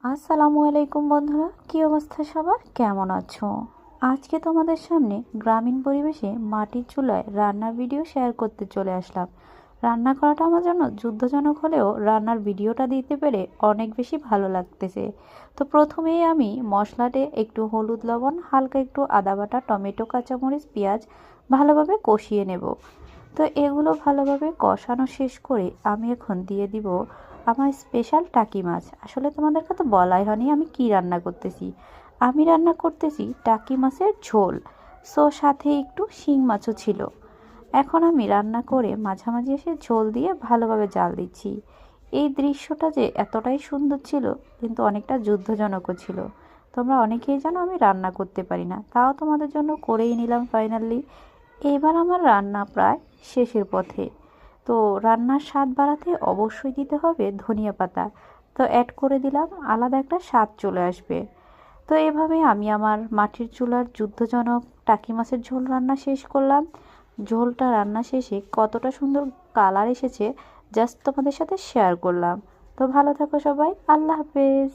আসসালামু আলাইকুম বন্ধুরা, কি অবস্থা সবার, কেমন আছো? আজকে তোমাদের সামনে গ্রামীণ পরিবেশে মাটির চুলায় রান্নার ভিডিও শেয়ার করতে চলে আসলাম। রান্না করাটা আমার জন্য যুদ্ধজনক হলেও রান্নার ভিডিওটা দিতে পেরে অনেক বেশি ভালো লাগতেছে। তো প্রথমেই আমি মশলাতে একটু হলুদ, লবণ, হালকা একটু আদা বাটা, টমেটো, কাঁচামরিচ, পেঁয়াজ ভালোভাবে কষিয়ে নেব। তো এগুলো ভালোভাবে কষানো শেষ করে আমি এখন দিয়ে দিব আমার স্পেশাল টাকি মাছ। আসলে তোমাদেরকে তো বলাই হয়নি আমি কি রান্না করতেছি। আমি রান্না করতেছি টাকি মাছের ঝোল। সো সাথে একটু শিং মাছও ছিল। এখন আমি রান্না করে মাঝামাঝি এসে ঝোল দিয়ে ভালোভাবে জাল দিচ্ছি। এই দৃশ্যটা যে এতটাই সুন্দর ছিল, কিন্তু অনেকটা যুদ্ধজনকও ছিল। তোমরা অনেকেই জানো আমি রান্না করতে পারি না, তাও তোমাদের জন্য করেই নিলাম ফাইনালি। এবার আমার রান্না প্রায় শেষের পথে। তো রান্নার স্বাদ বাড়াতে অবশ্যই দিতে হবে ধনিয়া পাতা। তো অ্যাড করে দিলাম, আলাদা একটা স্বাদ চলে আসবে। তো এভাবে আমি আমার মাটির চুলার যুদ্ধজনক টাকি মাছের ঝোল রান্না শেষ করলাম। ঝোলটা রান্না শেষে কতটা সুন্দর কালার এসেছে জাস্ট তোমাদের সাথে শেয়ার করলাম। তো ভালো থাকো সবাই, আল্লাহ হাফেজ।